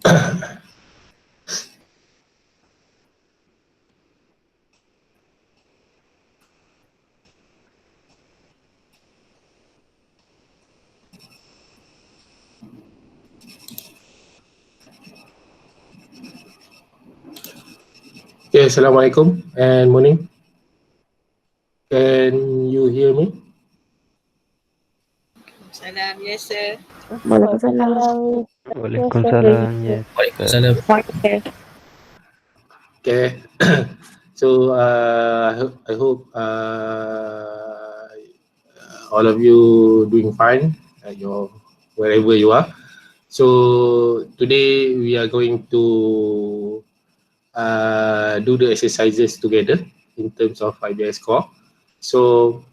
Okay, Assalamualaikum and morning. Can you hear me? Salam, yes sir. Waalaikumsalam. Waalaikumsalam. Yes. Waalaikumsalam. Okay. So I hope all of you doing fine at your wherever you are. So today we are going to do the exercises together in terms of IBS core. So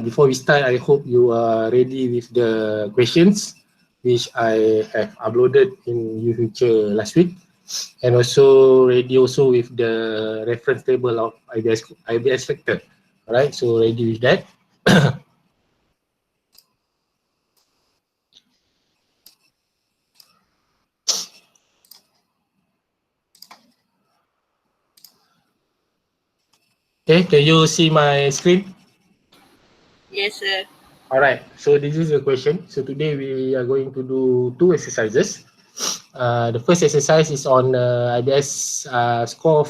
before we start, I hope you are ready with the questions which I have uploaded in UFuture last week, and also ready also with the reference table of IBS factor. All right, so ready with that. Okay, can you see my screen? Yes sir. Alright, so this is the question. So today we are going to do two exercises. The first exercise is on IBS score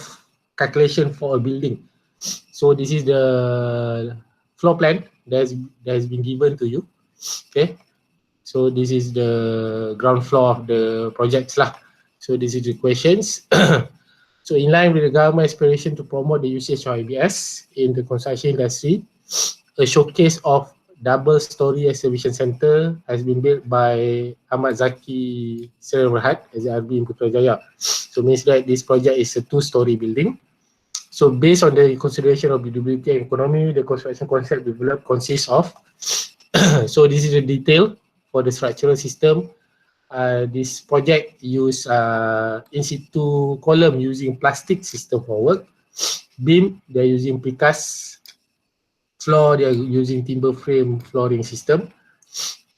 calculation for a building. So this is the floor plan that has been given to you. Okay, so this is the ground floor of the projects lah. So this is the questions. So in line with the government aspiration to promote the usage of IBS in the construction industry, a showcase of double-story exhibition center has been built by Ahmad Zaki Seri Berhad as RB in Putrajaya. So means that this project is a two-story building. So based on the consideration of buildability and economy, the construction concept developed consists of so this is the detail for the structural system. This project use in situ column using plastic system for work. Beam, they're using precast. Floor, they are using timber frame flooring system.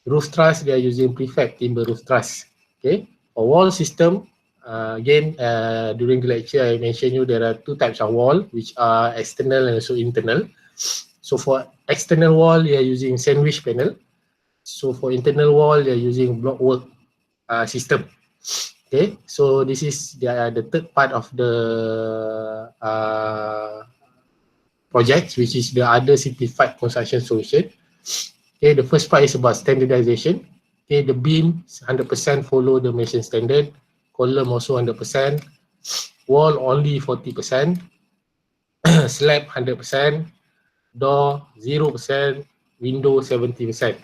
Roof truss, they are using prefab timber roof truss. Okay. For wall system, again, during the lecture, I mentioned you there are two types of wall, which are external and also internal. So for external wall, they are using sandwich panel. So for internal wall, they are using block work system. Okay, so this is the third part of the project, which is the other simplified construction solution. Okay, the first part is about standardization. Okay, the beam 100% follow the Mason standard. Column also 100%. Wall only 40%. Slab 100%. Door 0%. Window 70%.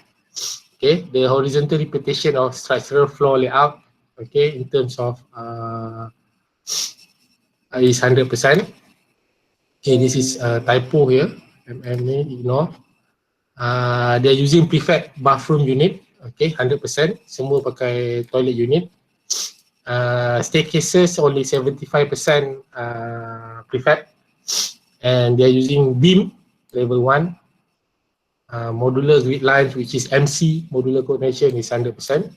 Okay, the horizontal repetition of structural floor layout, okay, in terms of is 100%. Okay, this is a typo here. Ignore. They're using prefab bathroom unit. Okay, 100%. Semua pakai toilet unit. Staircases only 75% prefab. And they're using beam level 1. Modular grid lines, which is MC, modular coordination, is 100%.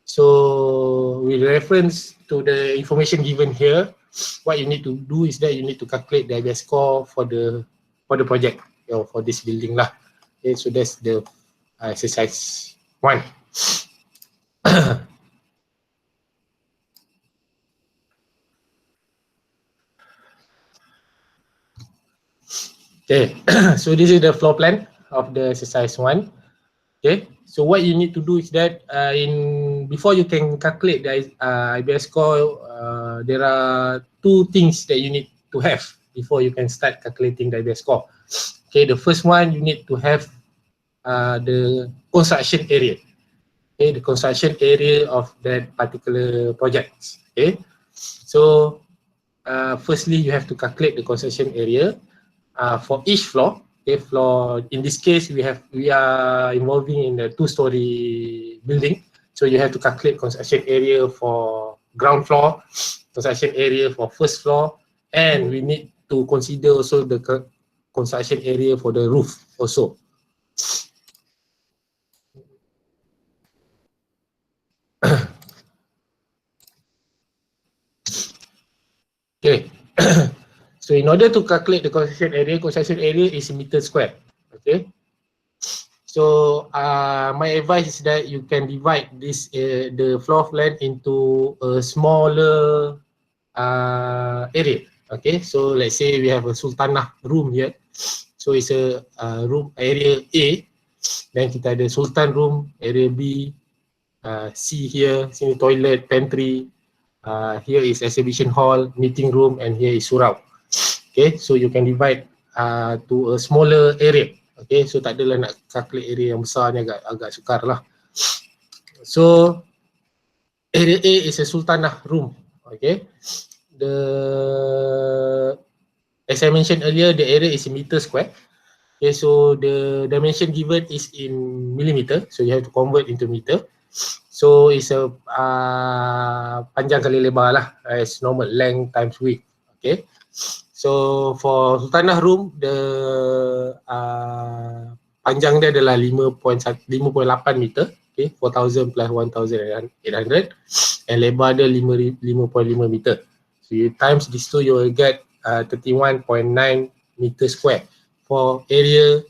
So with reference to the information given here, what you need to do is that you need to calculate the IBS score for the project, for this building lah. Okay, so that's the exercise 1. Okay, so this is the floor plan of the exercise 1. Okay, so what you need to do is that before you can calculate the IBS score, there are two things that you need to have before you can start calculating the IBS score. Okay, the first one, you need to have the construction area. Okay, the construction area of that particular project. Okay, so firstly, you have to calculate the construction area for each floor. Okay, floor, in this case, we are involving in a two-story building. So you have to calculate construction area for ground floor, construction area for first floor, and we need to consider also the construction area for the roof also. Okay. So in order to calculate the construction area is meter square. Okay. So my advice is that you can divide this the floor plan into a smaller area. Okay. So let's say we have a sultanah room here. So it's a room area A. Then kita ada sultan room area B. C here, sini toilet, pantry. Here is exhibition hall, meeting room, and here is surau. Okay, so you can divide to a smaller area. Okay, so tak adalah nak calculate area yang besar ni agak sukar lah. So area A is a sultanah room. Okay, as I mentioned earlier, the area is a meter square. Okay, so the dimension given is in millimeter, so you have to convert into meter. So it's a panjang kali lebar lah, as normal, length times width. Okay, so for sultanah room, the panjang dia adalah 5.8 meter. Okay, 4,000 plus 1,800, and lebar dia 5.5 meter. So you times these two, you will get 31.9 meter square for area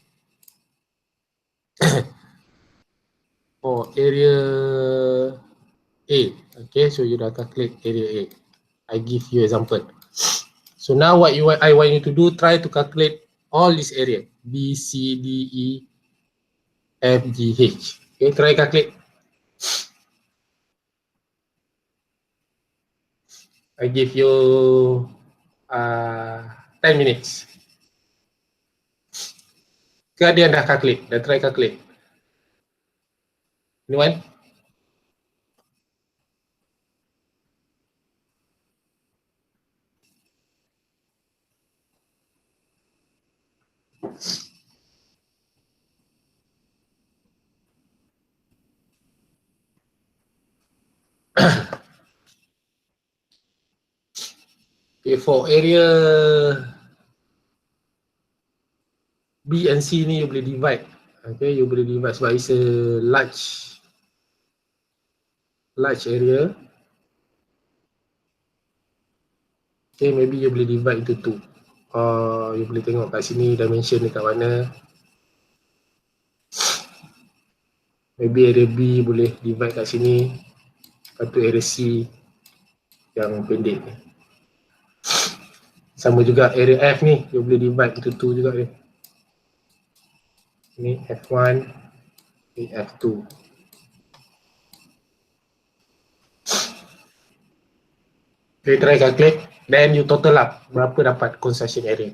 A. Okay, so you dah calculate area A. I give you example. So now what I want you to do, try to calculate all this area B, C, D, E, F, G, H. Okay, try calculate. I give you 10 minutes. Ke ada yang dah calculate? Dah try calculate? Anyone? Okay, for area B and C ni you boleh divide. Okay, you boleh divide sebab it's a large area. Okay, maybe you boleh divide into two. You boleh tengok kat sini dimension dekat mana. Maybe area B boleh divide kat sini. Lepas tu area C yang pendek ni. Sama juga area F ni, you boleh divide into two juga ni. Ni F1, ni F2. Okay, try calculate. Then you total up berapa dapat construction area.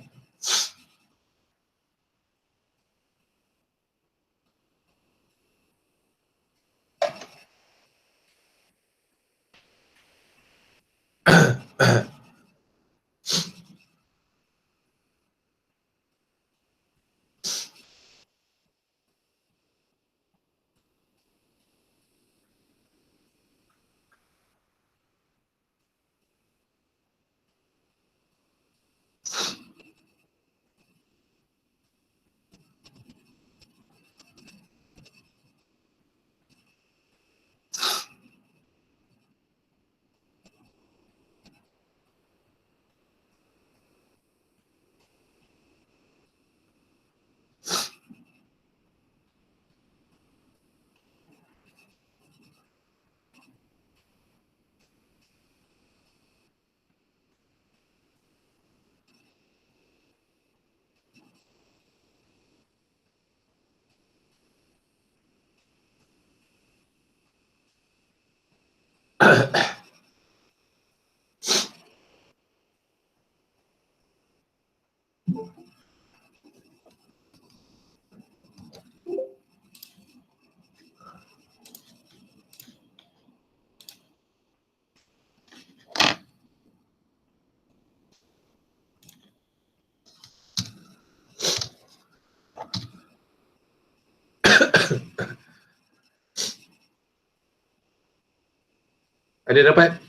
Ada dapat?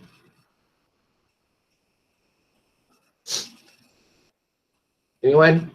Anyone?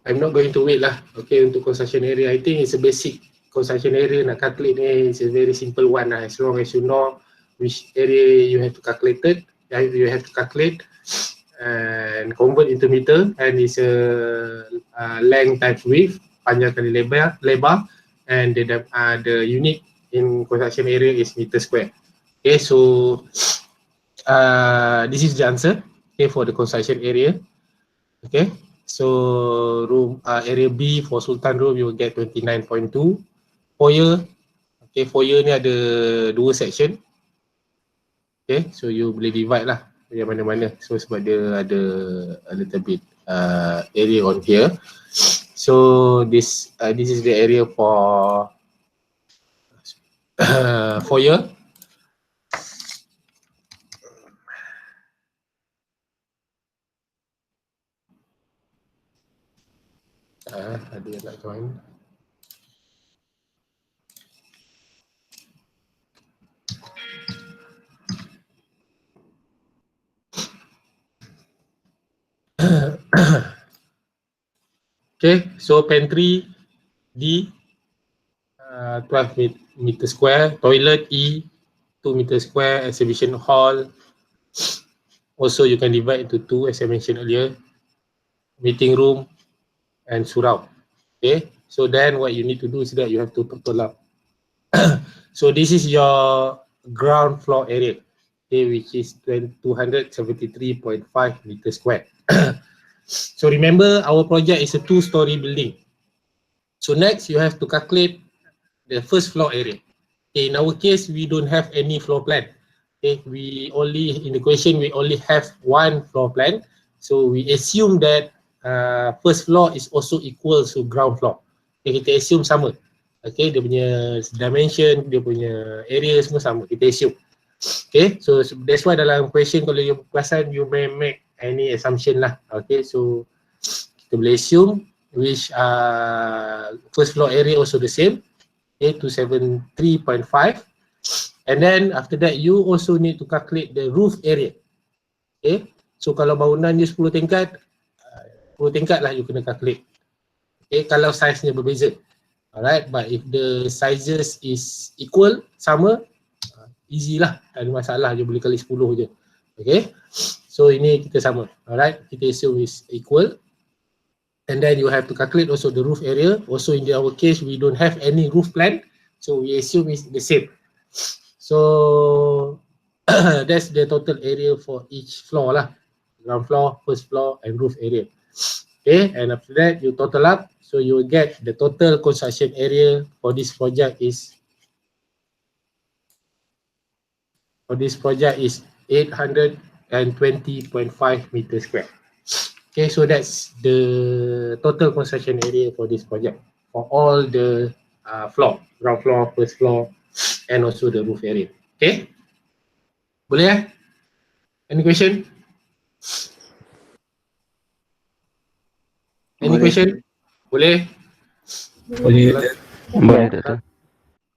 I'm not going to wait lah. Okay, untuk construction area, I think it's a basic construction area nak calculate ni. It's a very simple one lah. As long as you know which area you have to calculate it, and convert into meter, and it's a length times width, panjang kali lebar, and the unit in construction area is meter square. Okay, so this is the answer, okay, for the construction area. Okay, so room area B for Sultan room you will get 29.2. Foyer, okay, foyer ni ada 2 section. Okay, so you boleh divide lah yang mana-mana. So sebab dia ada a little bit area on here. So this is the area for foyer. Ada yang nak join. Okay, so pantry D 12 meter square, toilet E 2 meter square, exhibition hall also you can divide into 2 as I mentioned earlier, meeting room and surau. Okay, so then what you need to do is that you have to total up. So this is your ground floor area, okay, which is 273.5 meter square. So remember our project is a 2-story building. So next you have to calculate the first floor area. Okay, in our case we don't have any floor plan. Okay, we only in the question we only have 1 floor plan. So we assume that first floor is also equal to ground floor. Okay, kita assume sama. Okay, dia punya dimension, dia punya area semua sama. Kita assume. Okay, so that's why dalam question kalau you perasan you may make any assumption lah. Okay, so kita boleh assume which first floor area also the same, okay, 273.5, and then after that you also need to calculate the roof area. Okay, so kalau bangunan dia 10 tingkat, 10 tingkat lah you kena calculate. Okay, kalau size-nya berbeza. Alright, but if the sizes is equal, sama, easy lah, tak ada masalah, je boleh kali 10 je. Okay, so ini kita sama. Alright, kita assume is equal, and then you have to calculate also the roof area. Also in our case we don't have any roof plan, so we assume is the same. So that's the total area for each floor lah, ground floor, first floor and roof area. Okay, and after that you total up, so you will get the total construction area for this project is 820.5 meter square. Okay, so that's the total construction area for this project for all the floor, ground floor, first floor, and also the roof area. Okay, boleh? Any question? Any question? Boleh? Boleh, Doktor.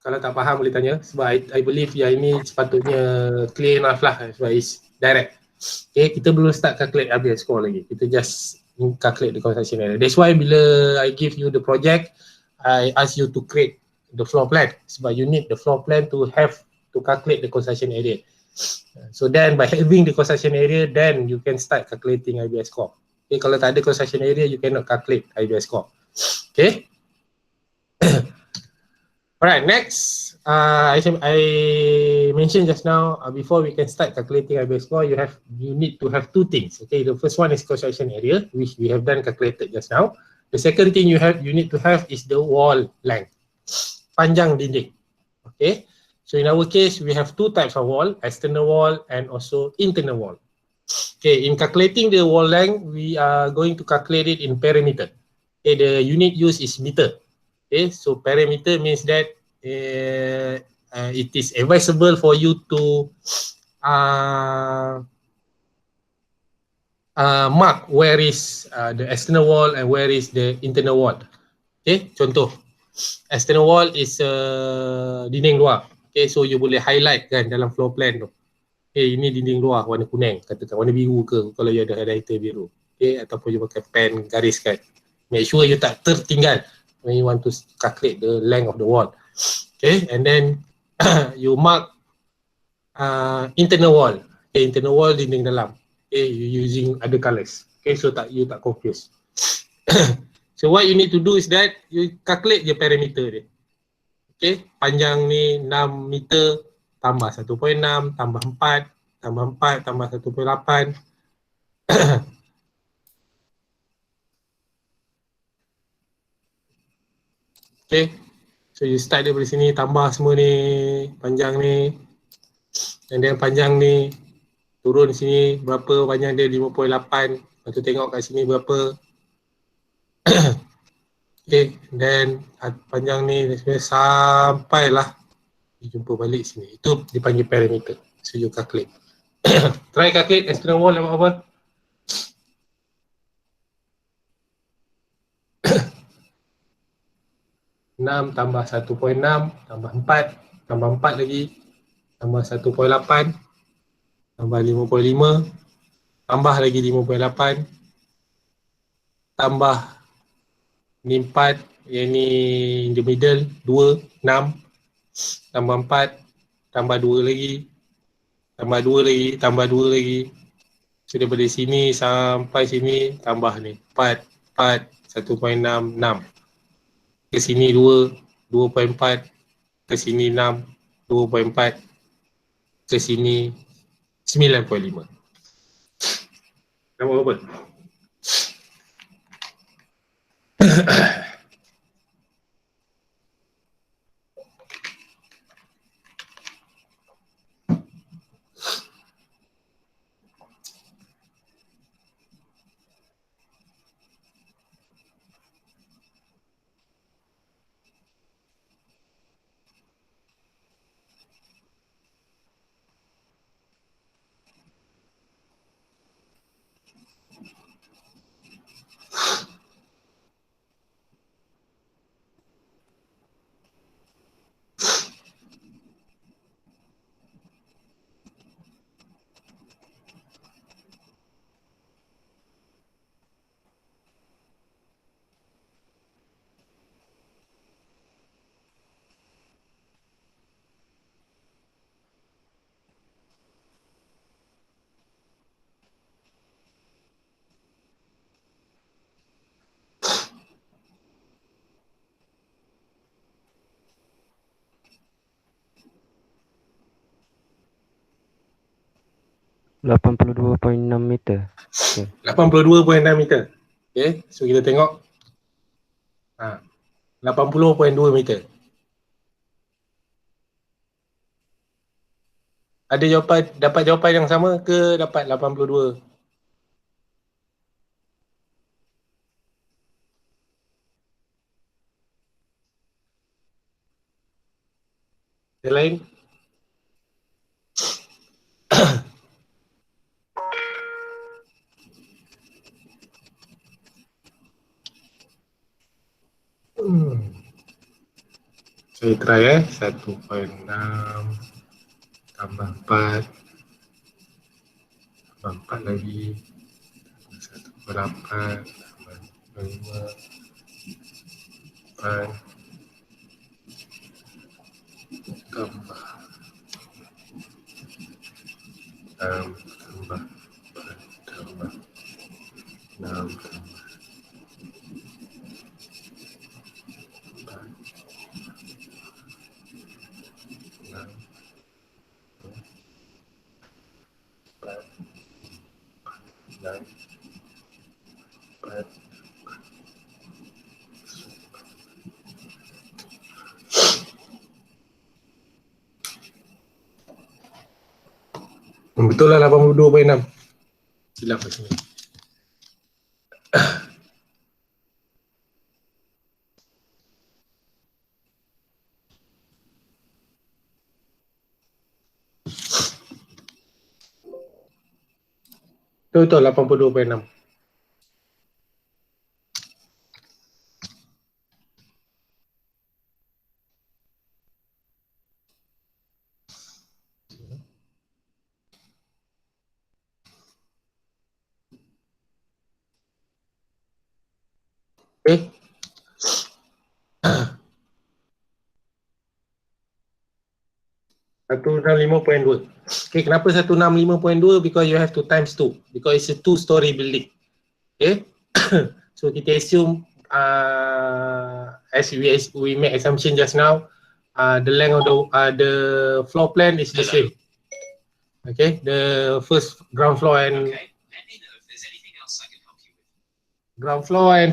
Kalau tak faham boleh tanya, sebab I believe yang ini sepatutnya clear enough lah, sebab it's direct. Okay, kita belum start calculate habis score lagi, kita just calculate the construction area. That's why bila I give you the project, I ask you to create the floor plan, sebab you need the floor plan to have to calculate the construction area. So then by having the construction area, then you can start calculating IBS score. Okay, kalau tak ada construction area, you cannot calculate IBS score. Okay. Alright, next, I mentioned just now, before we can start calculating IBS score, you need to have 2 things. Okay, the first one is construction area, which we have done calculated just now. The second thing you need to have is the wall length, panjang dinding. Okay, so in our case, we have 2 types of wall, external wall and also internal wall. Okay, in calculating the wall length, we are going to calculate it in perimeter. Okay, the unit used is meter. Okay, so perimeter means that it is advisable for you to mark where is the external wall and where is the internal wall. Okay, contoh, external wall is dinding luar. Okay, so you boleh highlight kan dalam floor plan tu. Okay, ini dinding luar warna kuning, katakan warna biru ke kalau you ada highlighter biru. Okay, ataupun you pakai pen gariskan. Make sure you tak tertinggal when you want to calculate the length of the wall. Okay, and then you mark internal wall. Okay, internal wall dinding dalam. Okay, you using other colours. Okay, so you tak confuse. So what you need to do is that you calculate je parameter dia. Okay, panjang ni 6 meter tambah 1.6 tambah 4 tambah 4 tambah 1.8. Okay, so you start daripada sini, tambah semua ni, panjang ni, dan then panjang ni turun sini berapa, panjang dia 5.8. Lepas tu tengok kat sini berapa. Okay, then panjang ni sampailah jumpa balik sini. Itu dipanggil parameter. So you calculate. Try calculate external wall dapat apa? Enam tambah 1.6 tambah 4 tambah 4 lagi tambah 1.8 tambah 5.5 tambah lagi 5.8 tambah ni 4, yang ni in the middle 2, 6 tambah 4 tambah 2 lagi tambah 2 lagi tambah 2 lagi. So daripada sini sampai sini tambah ni 4, 4, 1.6, 6. Ke sini 2, 2.4. Ke sini 6, 2.4. Ke sini 9.5. Nama apa? ...82.6 meter. Okay. 82.6 meter. Okay, so kita tengok 80.2 meter. Ada jawapan, dapat jawapan yang sama ke dapat 82? Yang lain? Saya try 1.6 tambah 4 tambah 4 lagi 1.8 tambah 5 4 tambah 6 tambah 4 tambah 6 tambah 4. Betul lah 82.6. Silap kat sini. Betul 82.6. Okay. Satu 165.2. Okay, kenapa 165.2? Because you have to times 2. Because it's a 2-story building. Okay. So kita assume as we make assumption just now, the length of the floor plan is the same. Okay, the first ground floor and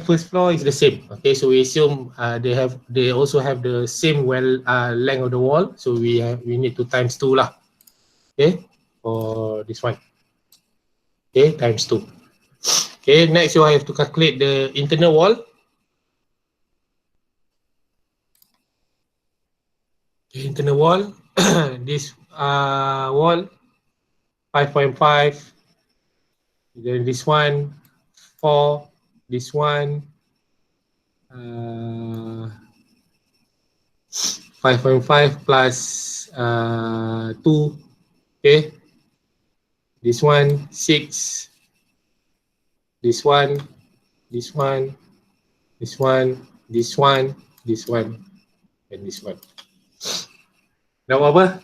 first floor is the same. Okay, so we assume they also have the same length of the wall. So we need to times 2 lah. Okay, for this one. Okay, times 2. Okay, next you have to calculate the internal wall. Okay, internal wall. This wall 5.5. Then this one 4. This one 5.5 plus 2. Okay. This one 6. This one, this one, this one, this one, this one, and this one. Dah buat apa?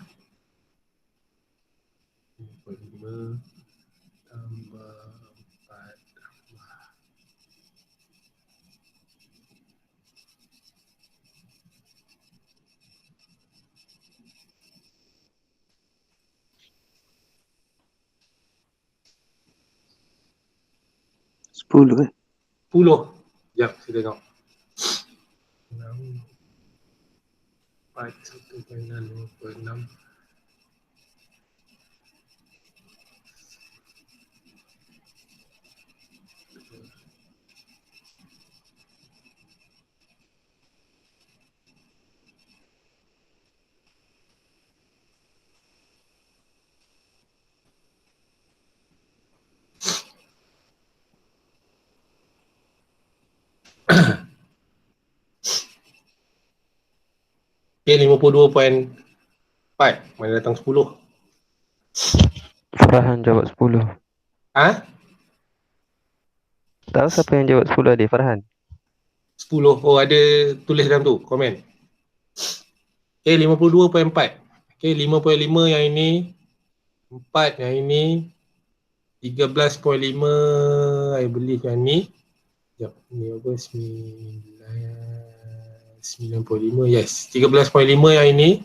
5 tambah 4 tambah 10 10. Sekejap, saya tengok. 6, 4, 1.6. Okay, 52.4. Mana datang 10? Farhan jawab 10. Ha? Tahu siapa yang jawab 10 tadi? Farhan. 10. Oh, ada tulis dalam tu, komen. Okay, 52.4. Okay, 5.5 yang ini. 4 yang ini. 13.5 I believe yang ni. Sekejap, ni apa? 9.5, yes. 13.5 yang ini.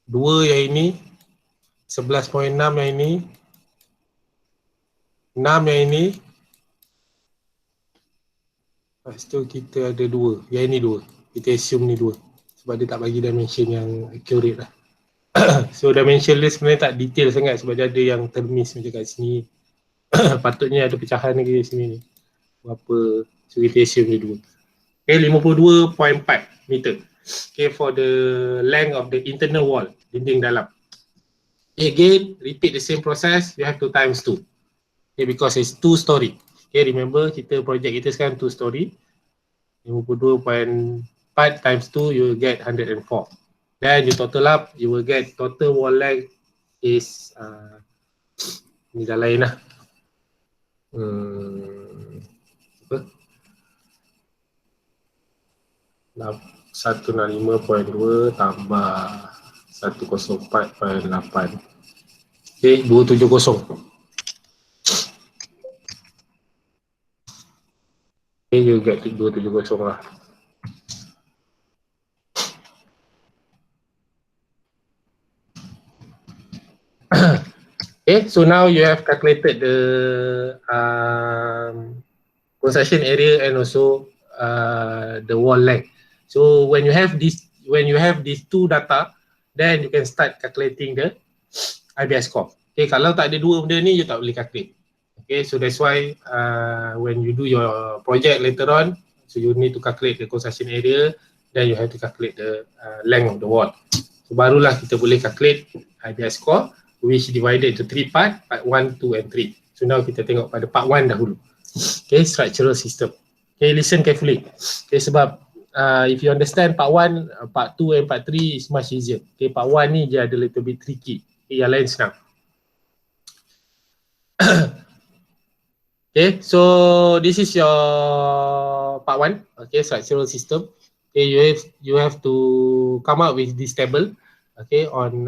2 yang ini. 11.6 yang ini. 6 yang ini. Lepas tu kita ada 2. Yang ini 2. Kita assume ni 2. Sebab dia tak bagi dimension yang accurate lah. So dimension dia sebenarnya tak detail sangat sebab dia ada yang termiss macam kat sini. Patutnya ada pecahan lagi di sini ni. Berapa? So kita assume dia 2. Okay, 52.4 meter. Okay, for the length of the internal wall, dinding dalam. Okay, again, repeat the same process, you have to times 2. Okay, because it's 2 story. Okay, remember project kita sekarang 2 story. 52.4 times 2, you will get 104. Then you total up, you will get total wall length is ni dah lain lah. Apa? 165.2 tambah 104.8. Okay, 270. Okay, you get 270 lah. Okay, so now you have calculated the concession area and also the wall length. So when you have these two data, then you can start calculating the IBS score. Okay, kalau tak ada dua benda ni, you tak boleh calculate. Okay, so that's why when you do your project later on, so you need to calculate the concession area, then you have to calculate the length of the wall. So barulah kita boleh calculate IBS score, which divided into 3 part 1, 2 and 3. So now kita tengok pada part 1 dahulu. Okay, structural system. Okay, listen carefully. Okay, sebab if you understand part 1, part 2 and part 3 is much easier. Okay, part 1 ni dia ada little bit tricky. Okay, yang lain senang. Okay, so this is your part 1, okay, structural system. Okay, you have to come up with this table, okay, on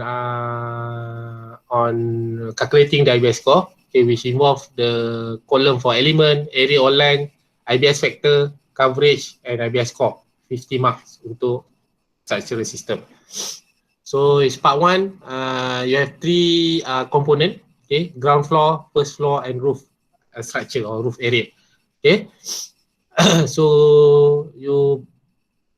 calculating the IBS score, okay, which involve the column for element, area or length, IBS factor, coverage, and IBS score. 50 marks untuk structural system. So it's part 1. You have 3 component, okay, ground floor, first floor, and roof structure or roof area. Okay, so you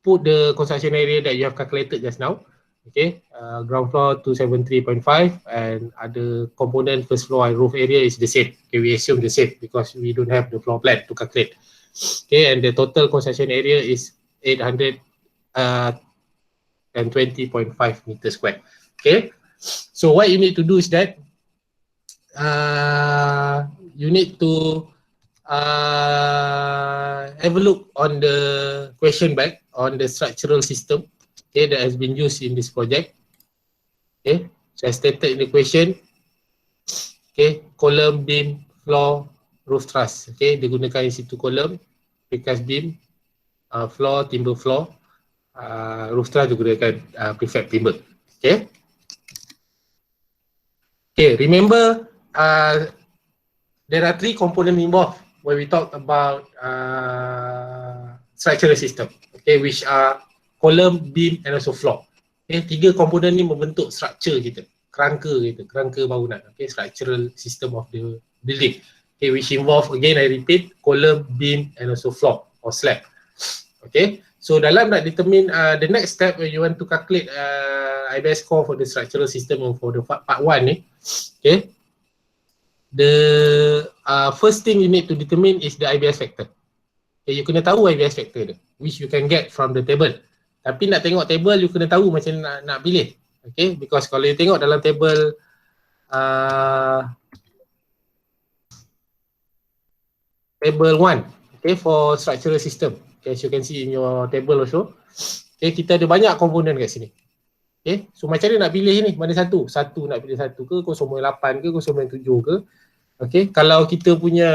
put the construction area that you have calculated just now. Okay, ground floor 273.5 and other component first floor and roof area is the same. Okay, we assume the same because we don't have the floor plan to calculate. Okay, and the total construction area is 820.5 meters square. Okay, so what you need to do is that you need to have a look on the question bank on the structural system, okay, that has been used in this project. Okay, so as stated in the question, okay, column, beam, floor, roof truss. Okay, digunakan in situ column, precast beam, floor, timber floor, roof truss digunakan prefab timber. Okay. Okay, remember there are 3 components involved when we talk about structural system, okay, which are column, beam, and also floor. Okay, 3 komponen ni membentuk structure kita, kerangka bangunan, okay, structural system of the building, okay, which involve, again I repeat, column, beam, and also floor or slab. Okay, so dalam nak determine the next step when you want to calculate IBS score for the structural system and for the part 1 ni, okay, the first thing you need to determine is the IBS factor. Okay, you kena tahu IBS factor dia, which you can get from the table. Tapi nak tengok table, you kena tahu macam nak pilih. Okay, because kalau you tengok dalam table table 1, okay, for structural system, okay, as you can see in your table also, okay, kita ada banyak komponen kat sini. Okay, so macam mana nak pilih ni, mana satu? Satu nak pilih satu ke, 0.8 ke, 0.7 ke? Okay, kalau kita punya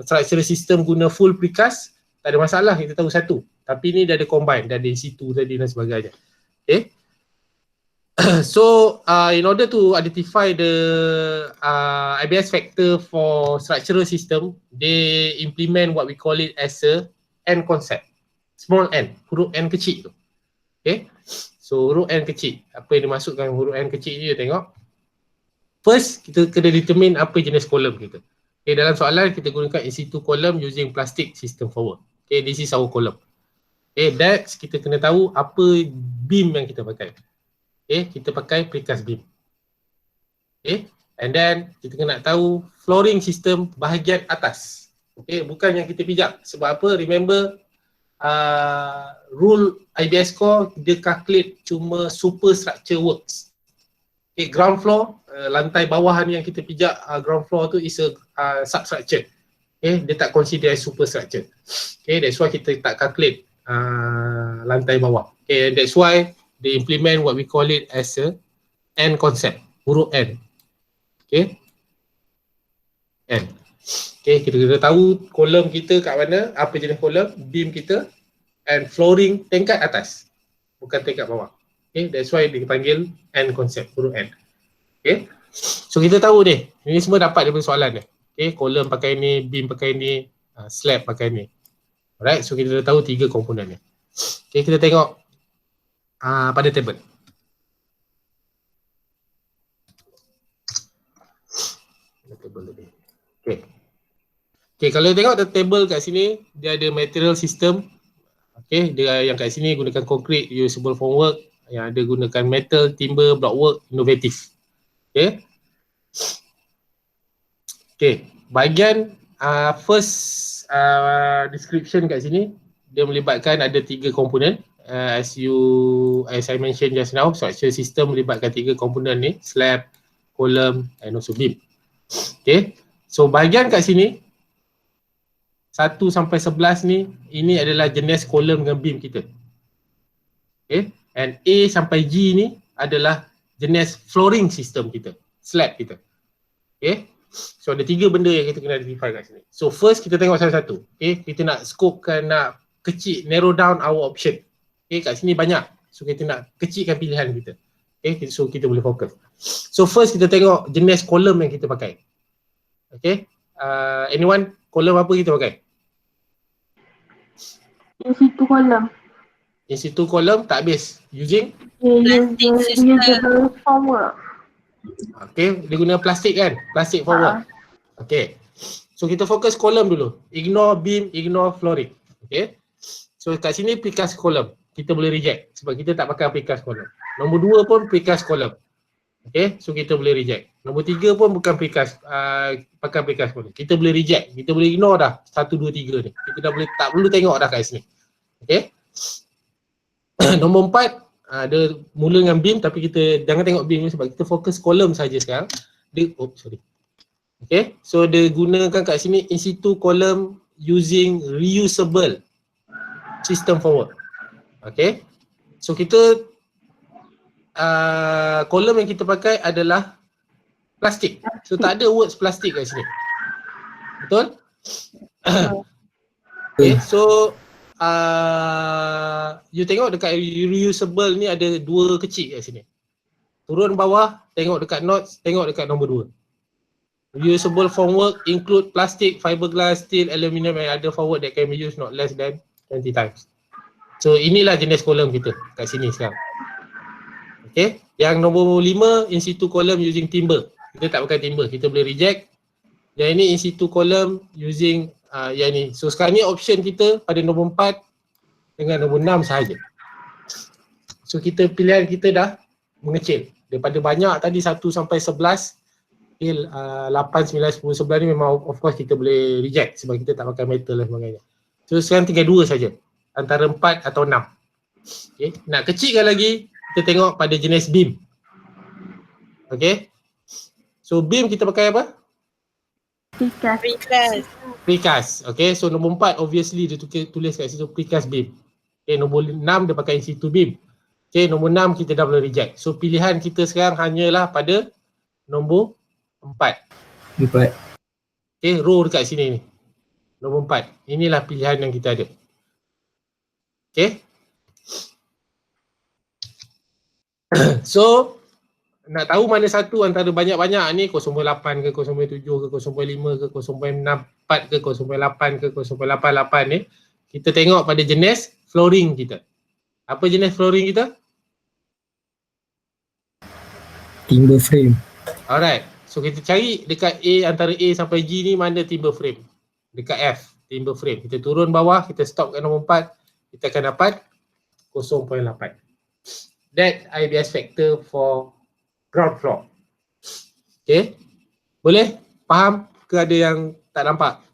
structural system guna full precast, tak ada masalah, kita tahu satu. Tapi ni dah ada combine, dah ada situ tadi dan sebagainya. Okay, so in order to identify the IBS factor for structural system, they implement what we call it as a N concept. Small n, huruf n kecil tu. Okay, so huruf n kecil. Apa yang dimasukkan huruf n kecil ni, you tengok. First, kita kena determine apa jenis kolom kita. Okay, dalam soalan kita gunakan in situ column using plastic system forward. Okay, this is our column. Okay, next kita kena tahu apa beam yang kita pakai. Okay, kita pakai precast beam. Okay, and then kita kena tahu flooring system bahagian atas. Okay, bukan yang kita pijak. Sebab apa? Remember, rule IBS score, dia calculate cuma superstructure works. Okay, ground floor, lantai bawahan yang kita pijak, ground floor tu is a substructure. Okay, dia tak consider as superstructure. Okay, that's why kita tak calculate lantai bawah. Okay, and that's why they implement what we call it as a N concept, huruf N. Okay, N. Okay, kita kena tahu kolom kita kat mana, apa jenis kolom, beam kita, and flooring tingkat atas, bukan tingkat bawah. Okay, that's why dipanggil N concept, huruf N. Okay, so kita tahu ni, ini semua dapat daripada soalan ni. Okay, kolom pakai ni, beam pakai ni, slab pakai ni. Alright, so kita dah tahu 3 komponen ni. Okay, kita tengok pada table. Okay. Okay, kalau tengok the table kat sini, dia ada material system. Okay, dia yang kat sini gunakan concrete, usable formwork. Yang ada gunakan metal, timber, blockwork, innovative. Okay. Okay, bahagian first description kat sini, dia melibatkan ada 3 komponen. As I mentioned just now, structure system melibatkan 3 komponen ni, slab, column, and also beam. Okay, so bahagian kat sini 1 sampai 11 ni, ini adalah jenis column dengan beam kita. Okay, and A sampai G ni adalah jenis flooring system kita, slab kita. Okay, So ada 3 benda yang kita kena identify kat sini. So first kita tengok satu-satu. Okay, kita nak scopekan, nak kecil, narrow down our option. Okay, kat sini banyak. So kita nak kecilkan pilihan kita. Okay, so kita boleh fokus. So first kita tengok jenis kolom yang kita pakai. Okay, anyone, kolom apa kita pakai? In situ kolom. In situ kolom tak habis. Using? Plastic system. Usable formwork. Okay, dia guna plastik kan? Plastik forward. Okay. So kita fokus kolom dulu. Ignore beam, ignore flooring. Okay. So kat sini precast kolom. Kita boleh reject sebab kita tak pakai precast kolom. Nombor 2 pun precast kolom. Okay. So kita boleh reject. Nombor 3 pun bukan precast, pakai precast kolom. Kita boleh reject. Kita boleh ignore dah 1, 2, 3 ni. Kita dah boleh, tak perlu tengok dah kat sini. Okay. Nombor 4, dia mula dengan beam tapi kita jangan tengok beam ni sebab kita fokus kolom saja sekarang. Dia, okay, so dia gunakan kat sini in situ kolom using reusable system forward. Okay, so kita kolom yang kita pakai adalah plastik. So tak ada words plastik kat sini. Betul? Okay, so you tengok dekat reusable ni ada 2 kecil kat sini. Turun bawah, tengok dekat notes, tengok dekat nombor 2. Reusable formwork include plastic, fiberglass, steel, aluminium and other formwork that can be used not less than 20 times. So inilah jenis kolom kita kat sini sekarang. Okay, yang nombor 5, in situ kolom using timber. Kita tak pakai timber, kita boleh reject. Yang ini in situ kolom using yang ni. So sekarang ni option kita pada nombor 4 dengan nombor 6 sahaja. So kita pilihan kita dah mengecil. Daripada banyak tadi 1 sampai 11, 8, 9, 10, 11 ni memang of course kita boleh reject sebab kita tak pakai metal dan sebagainya. So sekarang tinggal 2 saja. Antara 4 atau 6. Okay. Nak kecilkan lagi, kita tengok pada jenis beam. Okay. So beam kita pakai apa? Precast. Precast. Okay, so nombor 4 obviously dia tulis kat situ precast beam. Okay, nombor 6 dia pakai in situ beam. Okay, nombor 6 kita dah boleh reject. So pilihan kita sekarang hanyalah pada nombor 4. Okay, row dekat sini ni. Nombor 4. Inilah pilihan yang kita ada. Okay. So nak tahu mana satu antara banyak-banyak ni 0.8 ke 0.7 ke 0.5 ke 0.64 ke 0.8 ke 0.88 ni, kita tengok pada jenis flooring kita. Apa jenis flooring kita? Timber frame. Alright. So kita cari dekat A, antara A sampai G ni mana timber frame. Dekat F, timber frame. Kita turun bawah, kita stop kat nombor 4, kita akan dapat 0.8. That IBS factor for ground floor. Okay. Boleh? Faham ke ada yang tak nampak?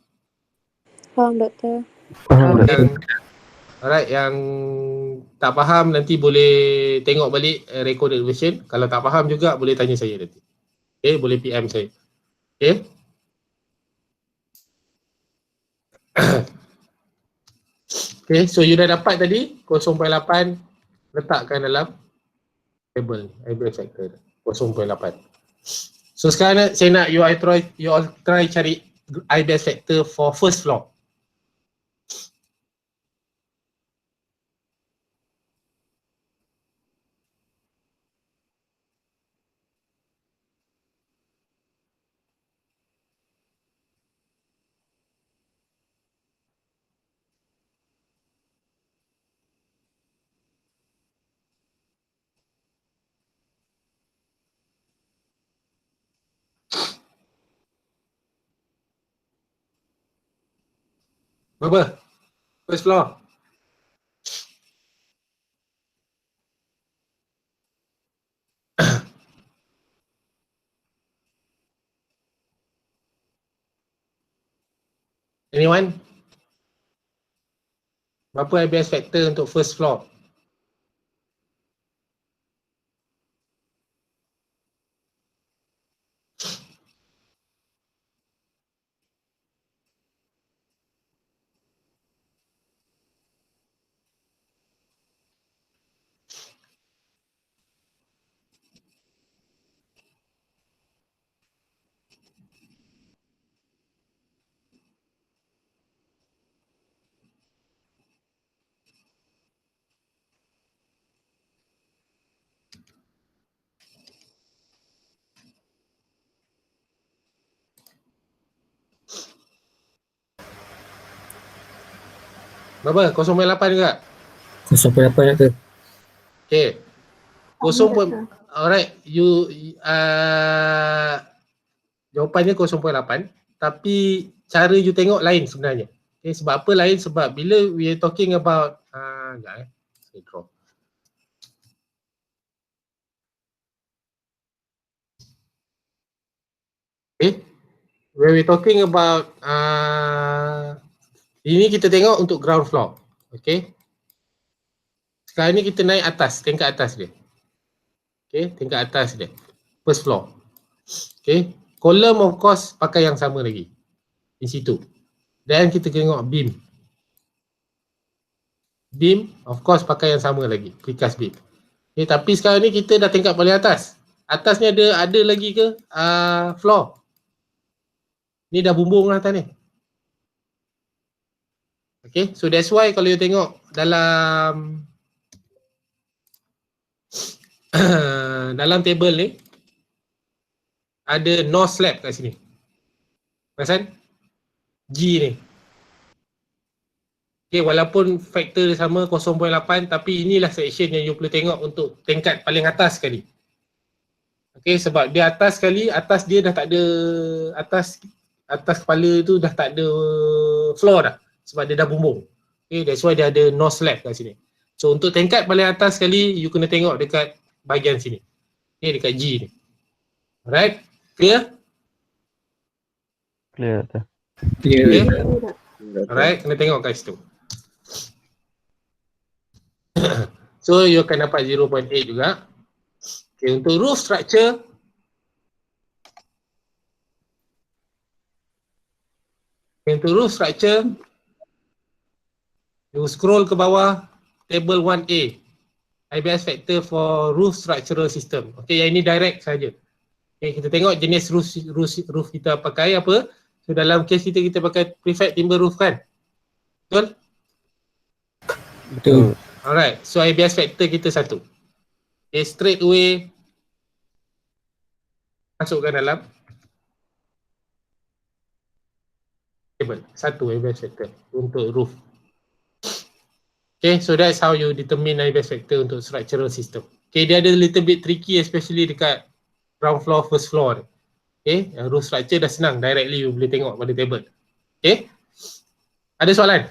Faham doktor. Alright, yang tak faham nanti boleh tengok balik recorded version. Kalau tak faham juga boleh tanya saya nanti. Okay, boleh PM saya. Okay. Okay, so you dah dapat tadi 0.8 letakkan dalam table ni, IBS factor 0.8. So sekarang saya nak you all try cari IBS factor for first floor. Berapa? First floor. Anyone? Berapa IBS factor untuk first floor? Berapa? 0.8 juga? 0.8 nak ke? Okay. Sama, Doktor. Alright, jawapannya 0.8, tapi cara you tengok lain sebenarnya. Okay, sebab apa lain? Sebab bila we are talking about sekejap saya draw. Okay, when we talking about ini kita tengok untuk ground floor. Okay, sekarang ni kita naik atas, tingkat atas dia. Okay, tingkat atas dia, first floor. Okay, column of course pakai yang sama lagi di situ. Dan kita tengok beam. Beam of course pakai yang sama lagi, precast beam. Okay, tapi sekarang ni kita dah tingkat paling atas. Atas ni ada lagi ke floor? Ni dah bumbung lah atas ni. Okay, so that's why kalau you tengok dalam dalam table ni ada no slab kat sini. Perasan? G ni. Okay, walaupun faktor dia sama 0.8, tapi inilah section yang you perlu tengok untuk tingkat paling atas sekali. Okay, sebab dia atas sekali, atas dia dah tak ada, atas kepala tu dah tak ada floor dah. Sebab dia dah bumbung. Okay, that's why dia ada no slab kat sini. So untuk tingkat paling atas sekali, you kena tengok dekat bahagian sini. Okay, dekat G ni. Alright, clear? Clear Doktor. Clear? Doktor. Alright, kena tengok kat situ. So you akan dapat 0.8 juga. Okay, untuk roof structure, you scroll ke bawah, table 1A, IBS factor for roof structural system. Okay, yang ini direct saja. Okay, kita tengok jenis roof kita pakai apa. So dalam case kita pakai prefab timber roof kan? Betul? Betul. Alright, so IBS factor kita 1. Okay, straight away masukkan dalam table 1 IBS factor untuk roof. Okay, so that's how you determine IBS factor untuk structural system. Okay, dia ada little bit tricky especially dekat ground floor, first floor. Okay, roof structure dah senang, directly you boleh tengok pada table. Okay, ada soalan?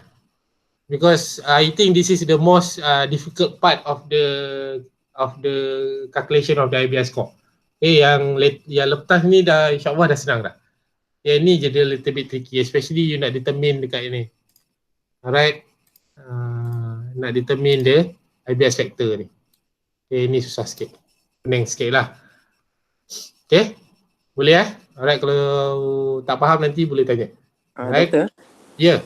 Because I think this is the most difficult part of the calculation of the IBS score. Okay, yang lepas ni dah insyaAllah dah senang dah. Yang ni je dia little bit tricky, especially you nak determine dekat ini. Alright, nak determine the IBS factor ni. Okay, ni susah sikit, pening sikit lah. Okay, boleh Alright, kalau tak faham nanti boleh tanya. Alright. Doktor, Ya.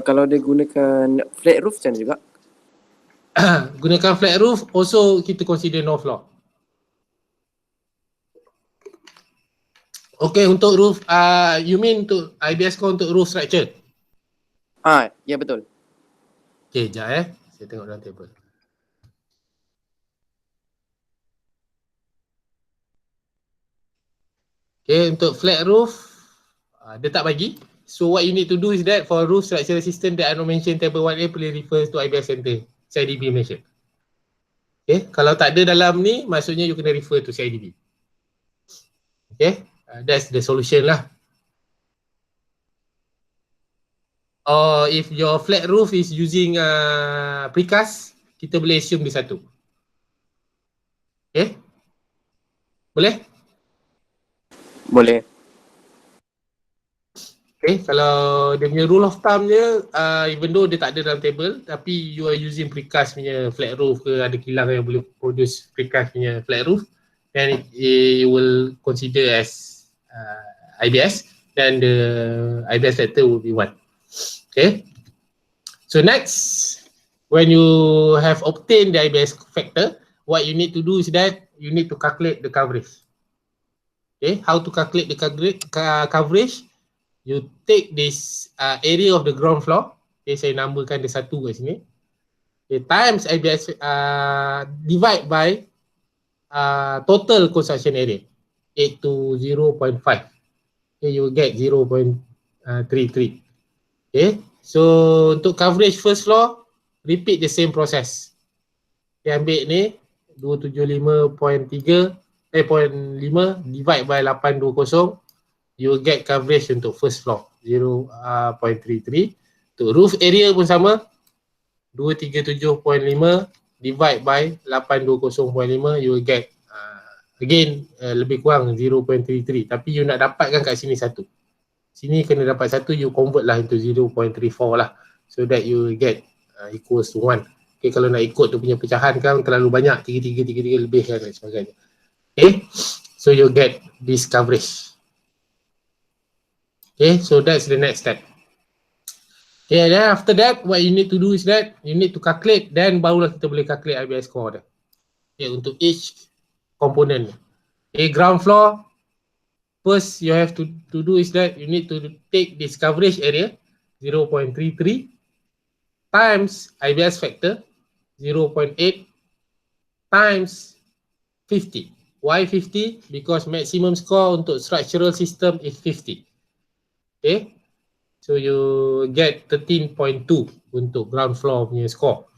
kalau dia gunakan flat roof macam mana juga? Gunakan flat roof, also kita consider no floor. Okay, untuk roof, you mean untuk IBS score untuk roof structure? Ya betul. Okay, sekejap saya tengok dalam table. Okay, untuk flat roof, dia tak bagi. So what you need to do is that for roof structural system that I not mention table 1A, please refer to IBS center, CIDB mention. Okay, kalau tak ada dalam ni, maksudnya you kena refer to CIDB. Okay, that's the solution lah. Or if your flat roof is using precast, kita boleh assume dia 1. Okay, boleh? Boleh. Okay, kalau dia punya rule of thumb dia, even though dia tak ada dalam table, tapi you are using precast punya flat roof ke, ada kilang yang boleh produce precast punya flat roof, then it will consider as IBS, then the IBS factor will be 1. Okay, so next, when you have obtained the IBS factor, what you need to do is that you need to calculate the coverage. Okay, how to calculate the coverage? You take this area of the ground floor, okay, saya namakan dia 1 kat sini, okay, times IBS, divide by total construction area, 8 to 0.5, okay, you will get 0.33. Okay, so untuk coverage first floor, repeat the same process. Okay, ambil ni 275.3 0.5 divide by 820, you will get coverage untuk first floor 0.33. Untuk roof area pun sama, 237.5 divide by 820.5, you will get again lebih kurang 0.33, tapi you nak dapatkan kat sini satu. Sini kena dapat satu, you convert lah into 0.34 lah, so that you will get equals to 1. Okay, kalau nak ikut tu punya pecahan kan terlalu banyak, 3 lebih kan dan sebagainya. Okay, so you get this coverage. Okay, so that's the next step. Okay, then after that, what you need to do is that you need to calculate, then barulah kita boleh calculate IBS score dia. Okay, untuk each component. Okay, ground floor, first you have to do is that you need to take this coverage area 0.33 times IBS factor 0.8 times 50. Why 50? Because maximum score untuk structural system is 50. Okay, so you get 13.2 untuk ground floor punya score.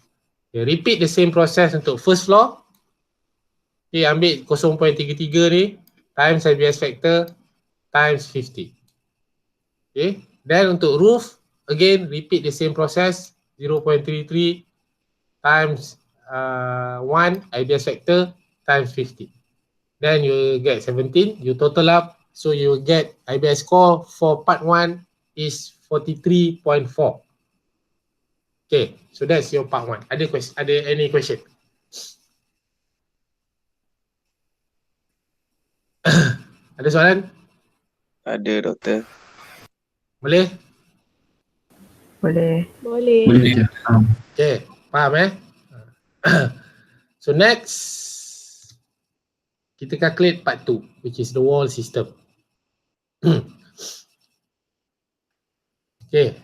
Okay, repeat the same process untuk first floor. Okay, ambil 0.33 ni times IBS factor times 50. Okay, then untuk roof, again repeat the same process, 0.33 times 1 IBS factor times 50. Then you get 17, you total up, so you get IBS score for part 1 is 43.4. Okay, so that's your part 1. Ada any question? Ada soalan? Ada doktor. Boleh? Boleh. Boleh je. Okay, faham So next, kita calculate part 2, which is the wall system. Okay.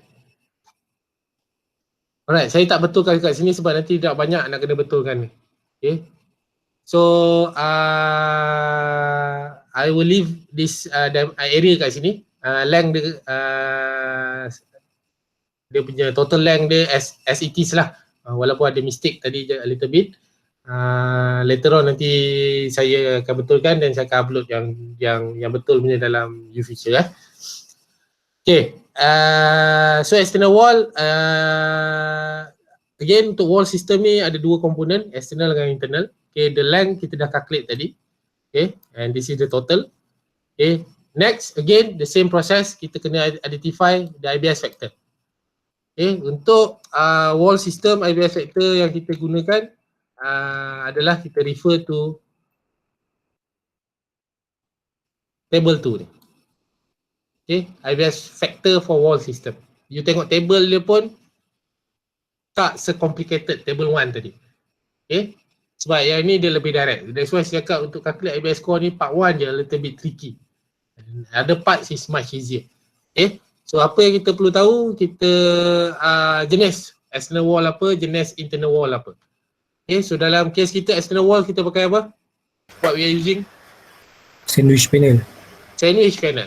Alright, saya tak betulkan kat sini sebab nanti tak banyak nak kena betulkan ni. Okay. So, I will leave this area kat sini. Length dia, dia punya total length dia as it is lah. Walaupun ada mistake tadi a little bit. Later on nanti saya akan betulkan dan saya akan upload yang betul punya dalam UFeature . Okay, so external wall, again untuk wall system ni ada dua komponen, external dengan internal. Okay, the length kita dah calculate tadi. Okay, and this is the total. Okay, next again the same process, kita kena identify the IBS factor. Okay, untuk wall system IBS factor yang kita gunakan adalah kita refer to table 2 ni. Okay, IBS factor for wall system. You tengok table dia pun tak se-complicated table 1 tadi. Okay, sebab yang ni dia lebih direct. That's why saya cakap untuk calculate IBS score ni part 1 je a little bit tricky. Other parts is much easier. Okay, so apa yang kita perlu tahu, kita jenis external wall apa, jenis internal wall apa. Okay, so dalam case kita external wall kita pakai apa? What we are using? Sandwich panel. Sandwich panel.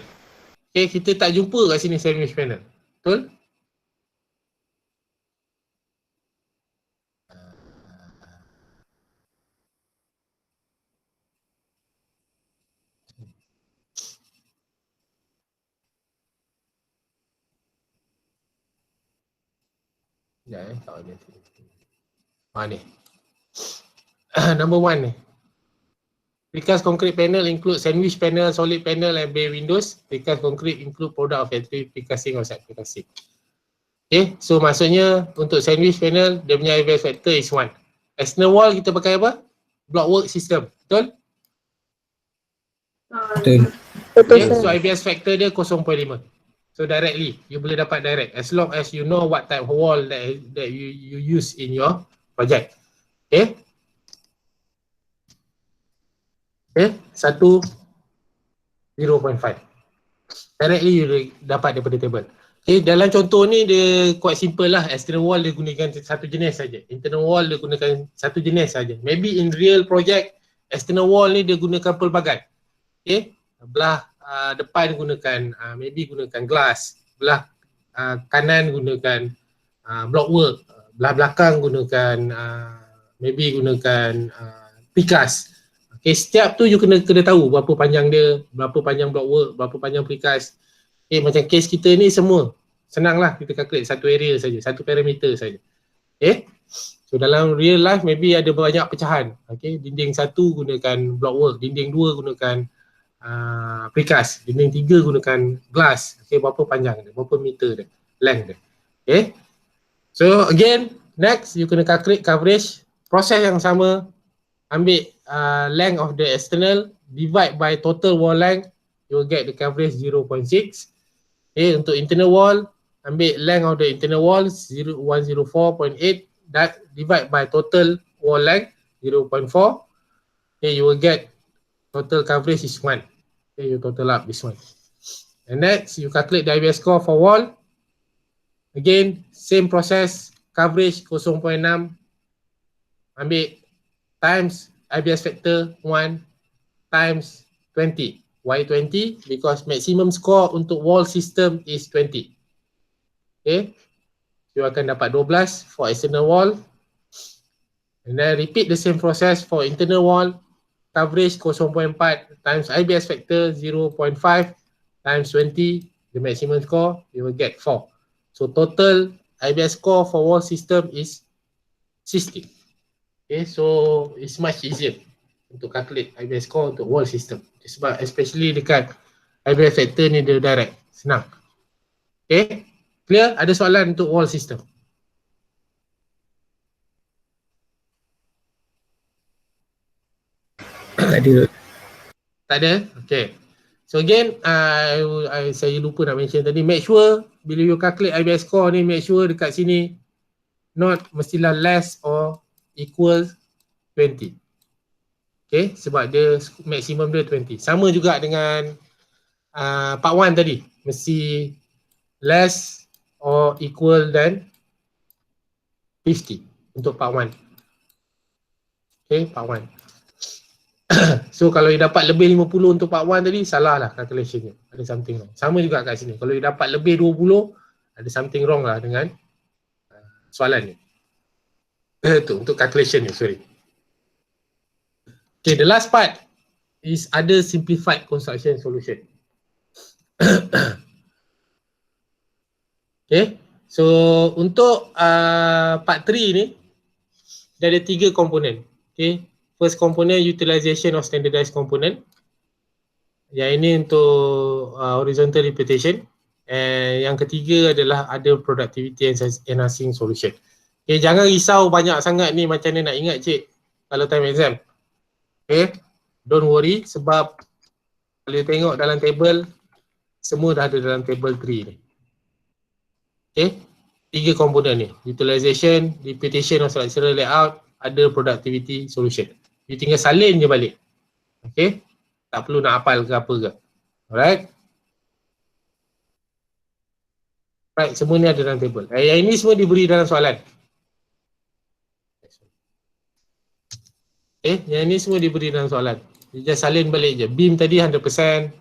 Okay, kita tak jumpa kat sini sandwich panel. Betul? Sekejap tak ada. Ni. Number 1 ni. Precast concrete panel include sandwich panel, solid panel and bay windows. Precast concrete include product of factory precasting or side precasting. Okay, so maksudnya untuk sandwich panel, dia punya IBS factor is 1. External wall kita pakai apa? Block work system, betul? Betul. Okay, so IBS factor dia 0.5. So directly, you boleh dapat direct as long as you know what type of wall that you use in your project. Okay. Okay, 0.5. Directly you dapat daripada table. Okay, dalam contoh ni dia quite simple lah. External wall dia gunakan satu jenis saja. Internal wall dia gunakan satu jenis saja. Maybe in real project, external wall ni dia gunakan pelbagai. Okay, belah depan gunakan maybe gunakan glass, belah kanan gunakan block work, belah belakang gunakan maybe gunakan precast. Okay, setiap tu you kena tahu berapa panjang dia, berapa panjang block work, berapa panjang precast. Okay, macam case kita ni semua senanglah kita calculate satu area saja, satu parameter saja. Okay, so dalam real life maybe ada banyak pecahan. Okay, dinding satu gunakan block work, dinding dua gunakan precast, dinding tiga gunakan glass. Okay, berapa panjang dia, berapa meter dia, length dia. Okay, so again next you kena calculate coverage, proses yang sama, ambil length of the external divide by total wall length, you will get the coverage 0.6. Okay, untuk internal wall ambil length of the internal wall 104.8, that divide by total wall length 0.4. Okay, you will get total coverage is 1. Okay, you total up this one. And next you calculate the IBS score for wall. Again same process, coverage 0.6 ambil times IBS factor 1 times 20. Why 20? Because maximum score untuk wall system is 20. Okay, you akan dapat 12 for external wall. And then repeat the same process for internal wall. Coverage 0.4 times IBS factor 0.5 times 20, the maximum score, you will get 4. So total IBS score for wall system is 60. Okay, so it's much easier untuk calculate IBS score untuk wall system. Sebab especially dekat IBS factor ni dia direct, senang. Okay, clear? Ada soalan untuk wall system? Tak ada. Tak ada? Okay. So again, saya lupa nak mention tadi, make sure bila you calculate IBS score ni, make sure dekat sini not mestilah less or equal 20. Okay, sebab dia maksimum dia 20. Sama juga dengan part 1 tadi, mesti less or equal than 50 untuk part 1. Okay, part 1. So kalau you dapat lebih 50 untuk part 1 tadi, salah lah calculationnya, ada something wrong. Sama juga kat sini, kalau you dapat lebih 20, ada something wrong lah dengan soalan ni. Tu untuk calculation ni, sorry. Okay, the last part is other simplified construction solution. Okay, so untuk part 3 ni, dia ada 3 komponen. Okay, first component utilization of standardized component. Yang ini untuk horizontal repetition. And yang ketiga adalah other productivity enhancing solution. Okay, jangan risau banyak sangat ni macam mana nak ingat cik kalau time exam. Okay, don't worry sebab kalau you tengok dalam table, semua dah ada dalam table 3 ni. Okay, 3 komponen ni, utilization, repetition of structural layout, other productivity solution. You tinggal salin je balik. Okay, tak perlu nak hafal ke apa ke. Alright. Right, semua ni ada dalam table. Yang ini semua diberi dalam soalan. Okay, yang ini semua diberi dalam soalan. You just salin balik je. Beam tadi 100%,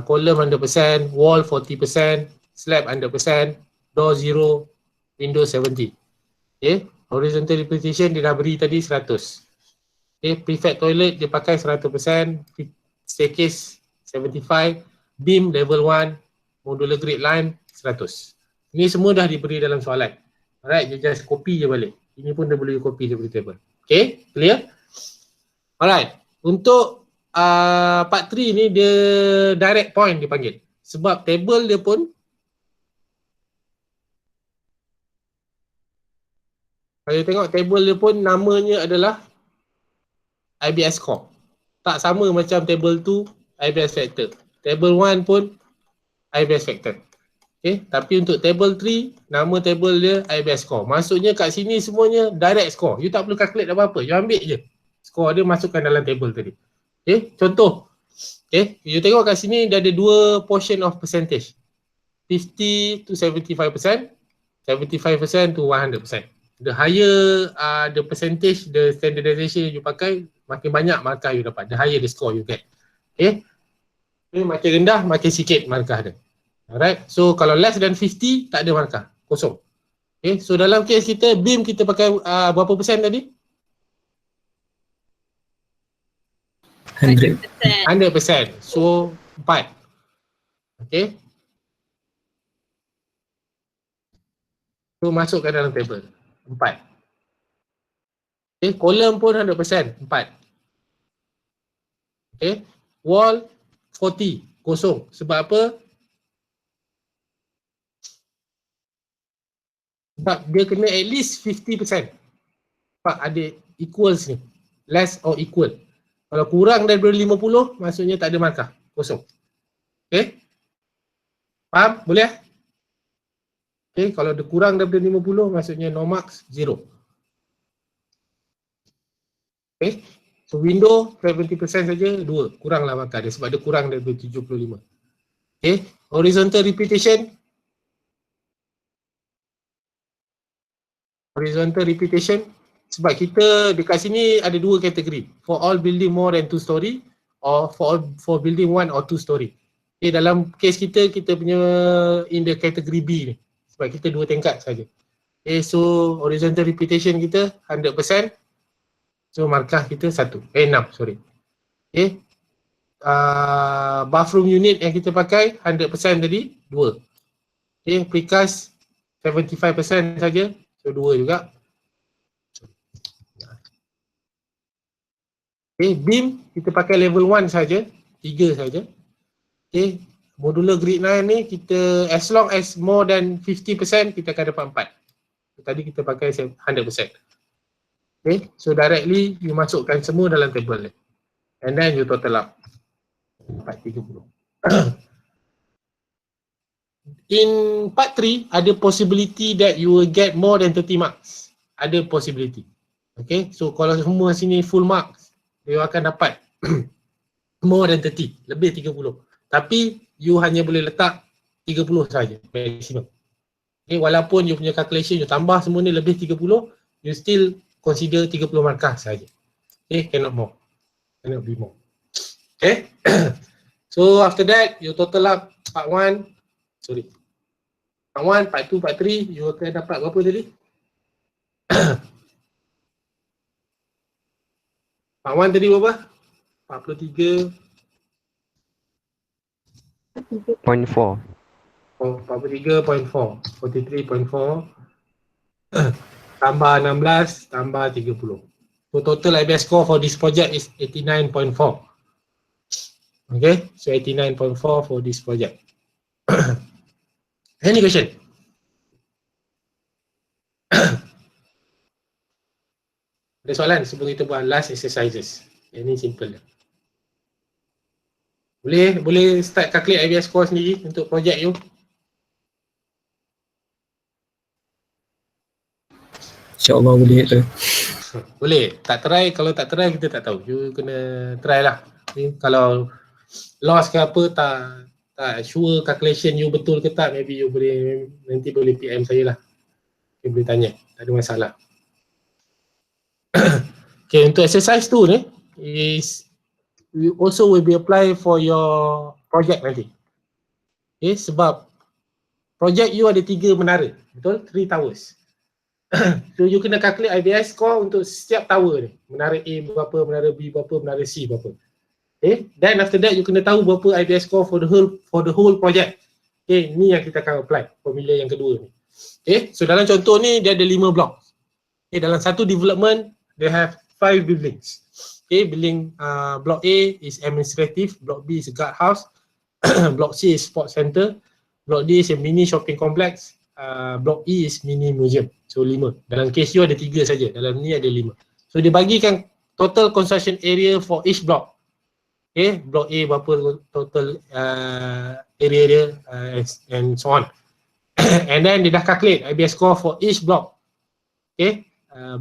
column 100%, wall 40%, slab 100%, door 0, window 70. Okay, horizontal repetition dia dah beri tadi 100. Okay, prefab toilet dia pakai 100%, staircase 75, beam level 1, modular grid line 100. Ini semua dah diberi dalam soalan. Alright, you just copy je balik. Ini pun dia boleh copy daripada table. Okay, clear? Alright, untuk part 3 ni dia direct point dipanggil. Sebab table dia pun kalau tengok table dia pun namanya adalah IBS score. Tak sama macam table 2 IBS factor. Table 1 pun IBS factor. Okay, tapi untuk table 3 nama table dia IBS score. Maksudnya kat sini semuanya direct score. You tak perlu calculate apa-apa. You ambil je score dia, masukkan dalam table tadi. Okay, contoh. Okay, you tengok kat sini dia ada 2 portion of percentage. 50 to 75%, 75% to 100%. The higher the percentage, the standardization you pakai, makin banyak markah you dapat. The higher the score you get. Okay, makin rendah, makin sikit markah dia. Alright, so kalau less than 50 tak ada markah, kosong. Okay, so dalam kes kita beam kita pakai berapa persen tadi? 100. 100%. So 4. Okay. So masukkan dalam table 4. Okay, column pun 100%, 4. Okay, wall 40, kosong. Sebab apa? Sebab dia kena at least 50%. Sebab ada equals ni, less or equal. Kalau kurang daripada 50, maksudnya tak ada markah, kosong. Okay, faham? Boleh? Okay, kalau dia kurang daripada 50, maksudnya no marks, 0. Okay, so window 70% saja, 2. Kuranglah markah dia sebab dia kurang daripada 75. Okay, horizontal repetition. Horizontal repetition, sebab kita dekat sini ada 2 kategori. For all building more than 2 story or for building 1 or 2 story. Okay, dalam kes kita punya in the kategori B ni. Sebab kita 2 tingkat saja. Okay, so horizontal repetition kita 100%. So markah kita 6, sorry. Okay. Bathroom unit yang kita pakai 100% tadi 2. Okay, precast 75% saja. So 2 juga. Okay, beam kita pakai level 1 saja, 3 saja. Okay, modular grid 9 ni kita as long as more than 50% kita akan dapat 4. Tadi kita pakai 100%. Okay, so directly you masukkan semua dalam table ni. And then you total up 430. In part 3, ada possibility that you will get more than 30 marks. Ada possibility. Okay, so kalau semua sini full marks, you akan dapat more than 30, lebih 30. Tapi you hanya boleh letak 30 saja maximum. Okay, walaupun you punya calculation you tambah semua ni lebih 30, you still consider 30 markah saja. Okay, cannot more. Cannot be more. Okay. So after that, you total up part 1. Sorry. Part 1, part 2, part 3, you akan dapat berapa tadi? Part 1 tadi berapa? 43. 0.4. Oh, 43.4. 43.4. Tambah 16, tambah 30. So total IBS score for this project is 89.4. Okay, so 89.4 for this project. Any question? Ada soalan sebelum kita buat last exercises. Ini simple. Boleh start calculate IBS score sendiri untuk project you. InsyaAllah boleh tu. Boleh. Tak try, kalau tak try kita tak tahu. You kena try lah. Okay. Kalau loss ke apa tak sure calculation you betul ke tak, maybe you boleh nanti boleh PM saya lah. You boleh tanya. Tak ada masalah. Okay, untuk exercise tu ni is you also will be apply for your project nanti. Okay, sebab project you ada 3 menara, betul? 3 towers. So you kena calculate IBS score untuk setiap tower ni. Menara A berapa, menara B berapa, menara C berapa. Okay, then after that you kena tahu berapa IBS score for the whole project. Okay, ni yang kita akan apply formula yang kedua ni. Okay, so dalam contoh ni dia ada 5 blok. Okay, dalam satu development they have 5 buildings. Okay, building block A is administrative, block B is a guard house, block C is sports center, block D is a mini shopping complex, block E is mini museum. So 5. Dalam case you ada 3 saja, dalam ni ada 5. So dia bagikan total construction area for each block. Okay, block A berapa total area dia and so on. And then dia dah calculate IBS score for each block. Okay,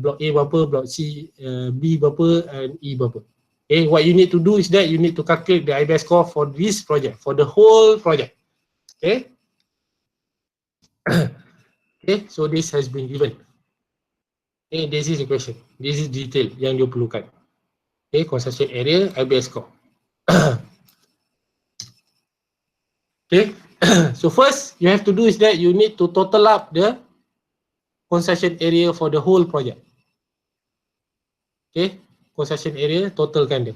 block A berapa, block C, B berapa and E berapa. Okay, what you need to do is that you need to calculate the IBS score for this project, for the whole project. Okay. Okay, so this has been given. Okay, this is the question. This is detail yang you perlukan. Okay, construction area, IBS score. Okay. So first you have to do is that you need to total up the concession area for the whole project. Okay, concession area totalkan dia.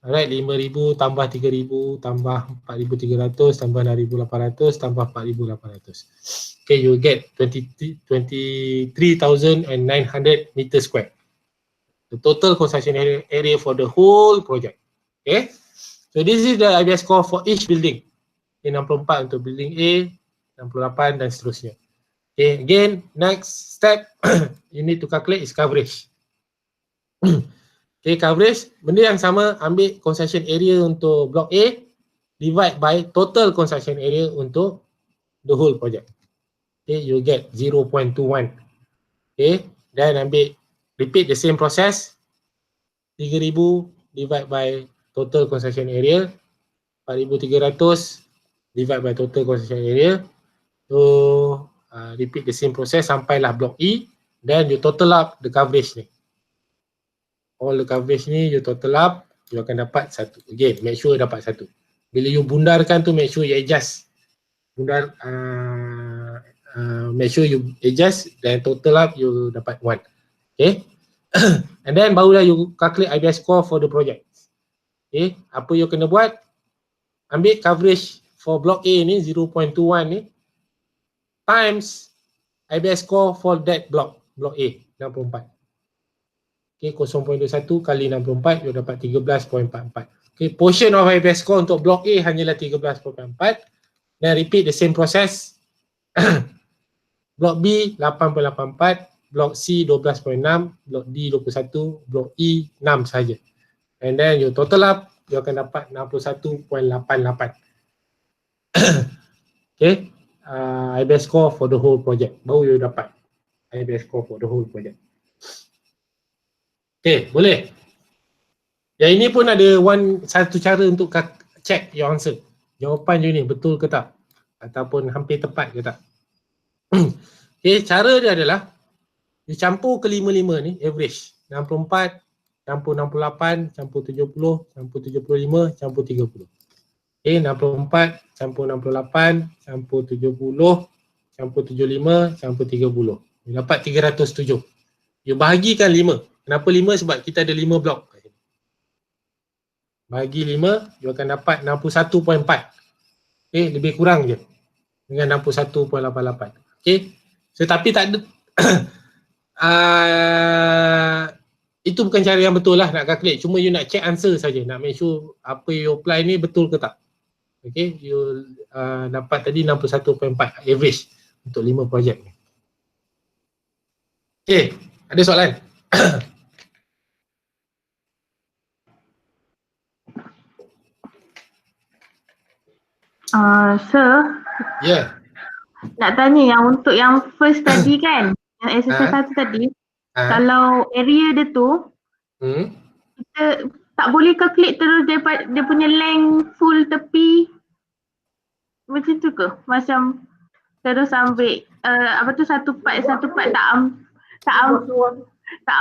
Alright, 5,000 tambah 3,000 tambah 4,300 tambah 6,800 tambah 4,800. Okay, you get 23,900 meter square. The total concession area for the whole project. Okay, so this is the IBS score for each building. Okay, 64 untuk building A, 68 dan seterusnya. Okay, again, next step you need to calculate is coverage. Okay, coverage, benda yang sama, ambil concession area untuk block A, divide by total concession area untuk the whole project. Okay, you get 0.21. Okay, then ambil, repeat the same process, 3,000 divide by total concession area, 4,300 divide by total concession area. So, repeat the same process sampailah block E, then you total up the coverage ni. All the coverage ni you total up, you akan dapat 1. Again, make sure dapat 1. Bila you bundarkan tu, make sure you adjust. Bundar, make sure you adjust, then total up you dapat 1. Okay. And then barulah you calculate IBS score for the project. Okay, apa you kena buat? Ambil coverage for block A ni 0.21 ni times IBS score for that block A 64. Okay, 0.21 kali 64 you dapat 13.44. Okay, portion of IBS score untuk block A hanyalah 13.44. Then repeat the same process. Block B 8.84, block C 12.6, block D 21, block E 6 saja. And then you total up, you akan dapat 61.88. Okay, IBS score for the whole project. Baru you dapat IBS score for the whole project. Okay, boleh? Yang ini pun ada satu cara untuk check your answer. Jawapan you ni betul ke tak? Ataupun hampir tepat ke tak? Okay, cara dia adalah you campur ke 5-5 ni, average. 64, campur 68, campur 70, campur 75, campur 30. Okay, 64, campur 68, campur 70, campur 75, campur 30. You dapat 307. You bahagikan 5. Kenapa 5? Sebab kita ada 5 blok. Bagi 5, you akan dapat 61.4. Okay, lebih kurang je dengan 61.88. Okay, so tapi tak ada itu bukan cara yang betul lah nak calculate. Cuma you nak check answer saja, nak make sure apa you apply ni betul ke tak. Okay, you dapat tadi 61.4 average untuk 5 projek ni. Okay, ada soalan? Sir, Ya. nak tanya yang untuk yang first tadi kan, yang exercise satu tadi, kalau area dia tu, kita tak boleh calculate terus dia punya length full tepi macam tu ke? Macam terus ambil satu part tak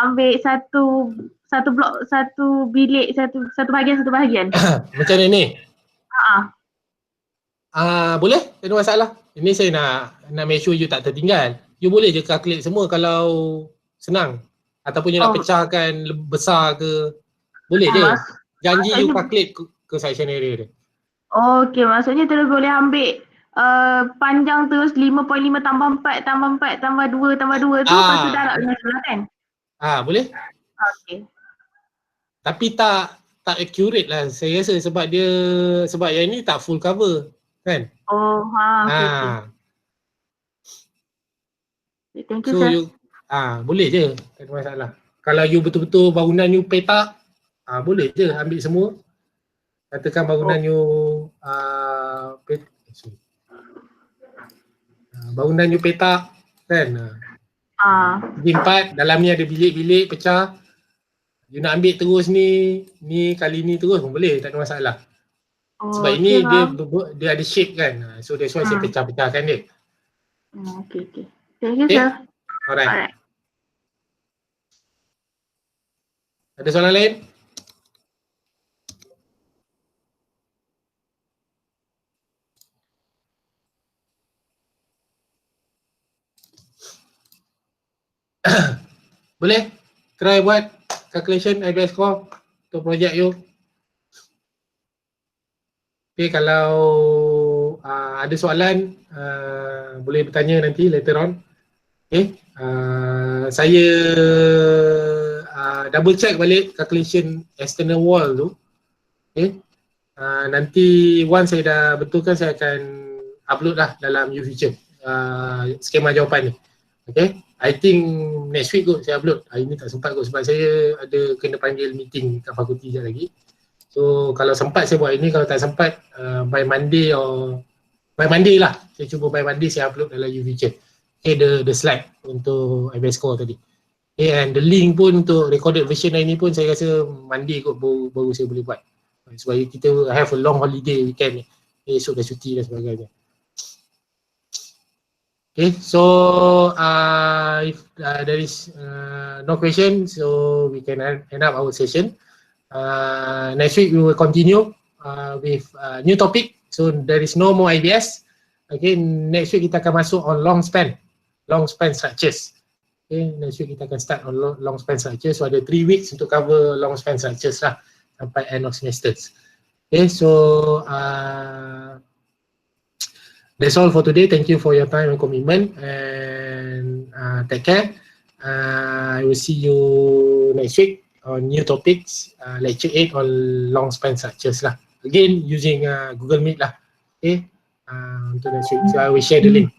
ambil satu blok, satu bilik, satu bahagian. Macam ni. Boleh, tak ada masalah. Ini saya nak make sure you tak tertinggal. You boleh je calculate semua kalau senang. Ataupun you nak pecahkan besar ke, boleh je. Janji you calculate ke section area dia. Okay, maksudnya terus boleh ambil panjang terus 5.5 tambah 4 tambah 4 tambah 2 tambah 2 tu lepas tu darab dengan sebelah kan? Boleh. Okay. Tapi tak accurate lah saya rasa sebab yang ni tak full cover kan? Okay. Thank you, so sir. you boleh je, tak ada masalah. Kalau you betul-betul bangunan you petak, boleh je ambil semua. Katakan bangunan you bangunan you petak kan? Segi 4, dalamnya ada bilik-bilik pecah. You nak ambil terus ni kali ni terus pun boleh, tak ada masalah. Sebab ini dia ada shape kan. So that's why saya pecah-pecahkan dia. Okay. Thank you, sir. Alright. Ada soalan lain? Boleh? Try buat calculation IBS score untuk projek you. Okay, kalau ada soalan boleh bertanya nanti later on. Okay, saya double check balik calculation external wall tu. Okay, nanti once saya dah betulkan saya akan upload lah dalam UFuture skema jawapan ni. Okay, I think next week kot saya upload. Hari ni tak sempat kot sebab saya ada kena panggil meeting kat fakulti sekejap lagi. So kalau sempat saya buat ini, kalau tak sempat by Monday lah. Saya cuba by Monday saya upload dalam UFuture. Okay, the slide untuk IBS score tadi. Okay, and the link pun untuk recorded version ini pun saya rasa Monday kot baru saya boleh buat. Sebab kita have a long holiday weekend ni. Esok dah cuti dan sebagainya. Okay, so if there is no question, so we can end up our session. Next week we will continue with new topic. So there is no more IBS. Okay, next week kita akan masuk on long span structures. Okay, next week kita akan start on long span structures. So ada 3 weeks untuk cover long span structures lah sampai end of semesters. Okay, so that's all for today. Thank you for your time and commitment, and take care. I will see you next week on new topics, lecture 8 on long span structures lah. Again using Google Meet lah. Okay, untuk next week. So I will share the link.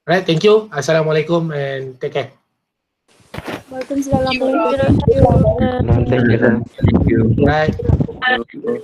Alright, thank you. Assalamualaikum and take care. Waalaikumsalam. Thank you. Bye. Okay.